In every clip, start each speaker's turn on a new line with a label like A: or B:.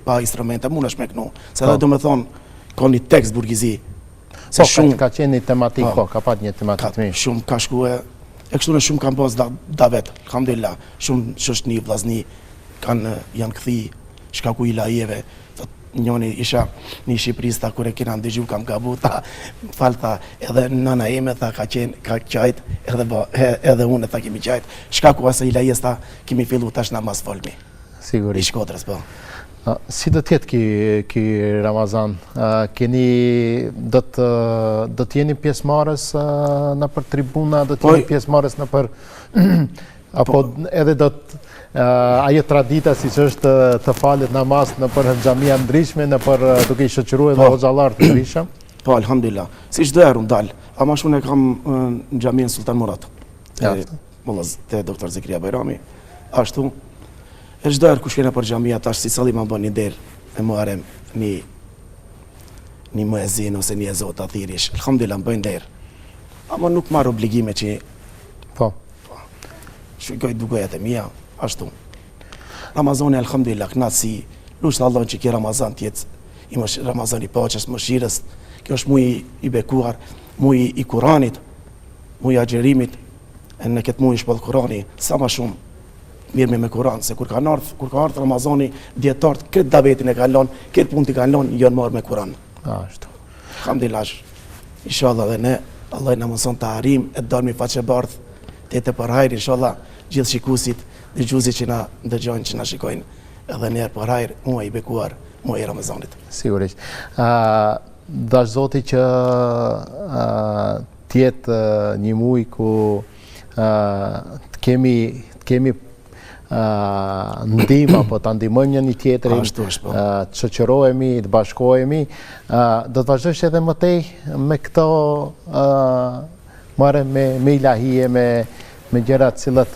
A: pa instrumente, mund është me kënu. Se dhe do me thonë, ka një tekst burgizi.
B: Po, ka qenë një tematik, po, ka pat një tematik të mirë.
A: Shumë ka shku e kështu në shumë kanë pas da vetë, alhamdulillah. Shumë shështni, vlazni, janë këthi, shkaku i lajeve. Njoni isha një Shqipëris, ta kure kena ndëgju kam gabu, ta falë, ta edhe nëna eme, ta ka qajt, edhe unë, ta kemi qajt. Shkaku asë i lajes, ta kemi fillu tash në mas folmi.
B: Sigurisht.
A: I Shkodrës, po.
B: Si do tjetë ki Ramazan? Do të jeni pjesëmarrës në për tribuna, do të jeni pjesëmarrës në për... Apo edhe do të... Ajo tradita si që është të falit namaz në për xhamia ndryshme, në për duke i shoqëruar edhe hoxhallar të ndryshëm? Po,
A: alhamdulillah. Si çdo herë unë dal, ama shumë e kam në xhamin Sultan Murat. Te doktor Zekria Bajrami. Ashtu, e çdo herë kush kena për xhamia tash si salli më bën një derë e Muharrem një muezin ose një ezot athirish. Alhamdulillah më bëjnë derë. Ama nuk marr obligime që
B: po.
A: Shikoj dugojat e mia. Ashtu. Ramazani, alhamdulillah, knatësi, lushtë Allah që ki Ramazan tjetë, Ramazan i paqes, mëshirës, kjo është muj i bekuar, muj i Kuranit, muj i agjerimit, e në këtë muj i shpëllë Kurani, sa ma shumë mirë me Kuran, se kur ka ardhë Ramazani, djetartë, këtë davetin e kalon, këtë punë t'i kalon, jënë marë me Kuran.
B: Ashtu.
A: Alhamdulillah, inshallah dhe ne, Allah në mëson të arim, e të darmi faqe bardhë, të jetë për hajrë, inshallah, gjithë shikusit, dhe gjuzi që na dëgjojnë, që na shikojnë, edhe njerë për hajrë, muaj i bekuar, muaj i Ramazanit.
B: Sigurisht. Dash Zoti që tjetë një muaj ku të kemi ndihmë apo të ndihmojmë një tjetrin, të shoqërohemi, të bashkohemi, do të vazhdojsh edhe më tej me këto me ilahije, me gjërat cilat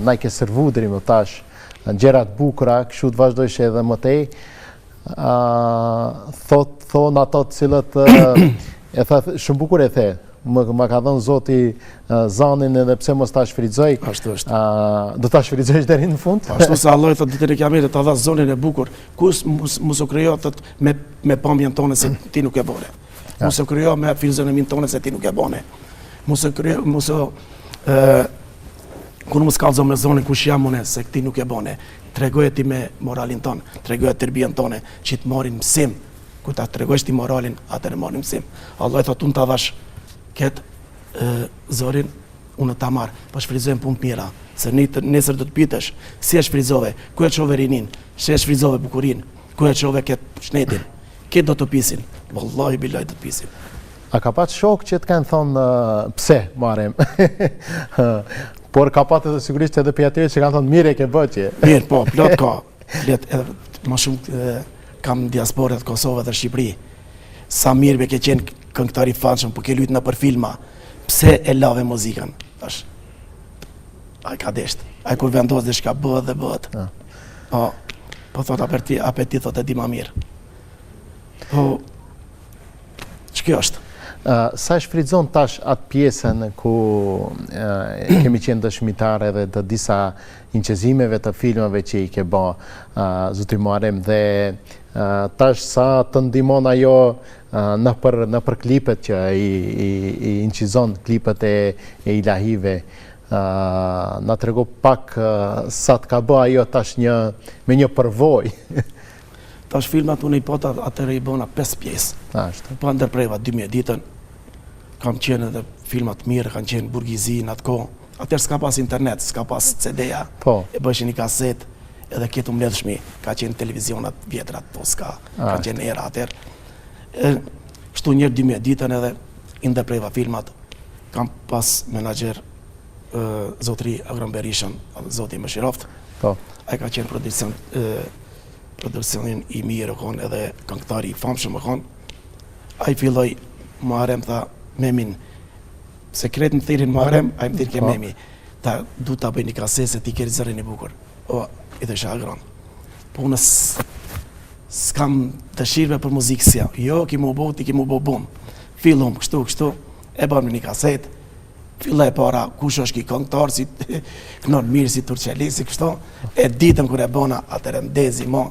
B: na i ke servu deri më tash, gjërat bukura, kështu të vazhdojsh edhe më tej. Thonë ato të cilat e tha shumë bukur e the. Më ka dhënë Zoti zanin edhe pse mos ta shfrytëzoj.
A: Ashtu është.
B: Do ta shfrytëzosh deri në fund?
A: Ashtu se Allah thotë ditën e Kiametit ta dha zonin e bukur. Kush mos u krijo me pamjen tonë se ti nuk e bone. Mos u krijo me filozofin tonë se ti nuk e bone. Mos u krijo kur mos kallzo me zonin kush jam unë se ti nuk e bone. Tregoje ti me moralin ton, tregoje tërbien tonë që të marrin mësim. Kur ta tregosh ti moralin, atëherë marrin mësim. Allah thotë unë ta dhash këtë zorin, unë ta marë, pa shfryzojmë punë të mira, se nesër do të pitesh, si e shfryzove, ku e qove rinin, si e shfryzove bukurin, ku e qove këtë shnetin, këtë do të pisin, vallahi bilaj do të pisin.
B: A ka pat shok që të kanë thonë pse, marem, por ka pat edhe sigurisht edhe për atyre që kanë thonë mire ke bëqje.
A: Mirë, po, plot ka, ma shumë kam diasporet Kosovë dhe Shqipëri, sa mirë be ke qenë këngëtari fanshëm, po ke lujtë në për filma, pse e lave muzikën, tash, a ka desht, a kur vendos dhe shka bëhet dhe bëhet, po thot apetit thot e di ma mirë, po, që kjo është?
B: Sa shfrytëzon tash atë pjesën ku kemi qenë dëshmitar edhe të disa inqezimeve të filmave që i ke bë Zoti Muharrem dhe tash sa të ndihmon ajo në për klipet që i inqizon klipet e ilahive, na trego pak sa të ka bë ajo tash me një përvojë.
A: Tash filmat unë i pota atëre i bona 5 pjesë. Pa ndërpreva 12 ditën, kam qenë edhe filmat mirë, kanë qenë burgizin atë kohë. Atëherë s'ka pas internet, s'ka pas CD-a, e bëshin një kaset, edhe këtë mbledhshmi, ka qenë televizionat vjetrat, po s'ka, ka qenë era atëherë. Kështu njërë 12 ditën edhe i ndërpreva filmat, kam pas menaxher Zotri Agron Berishën, Zoti Mëshiroft, ai ka qenë produksionin i mirë kon edhe këngëtari i famshëm kon. Ai filloi Muharrem tha Memin sekret në thirin Muharrem, ai më thirr ke Memi. Ta du ta bëj një kaset se ti ke zërin e bukur. O, i thosha Agron. Po unë s'kam dëshirë për muzikë si ja. Jo, ki mu bo, ti ki mu bo bum. Fillom kështu, e bëm një kaset. Filloj para kush është ki këngëtar, si kënon mirë, si Turqeli, si kështu. E ditën kur e bona, atëherë ndezi mo,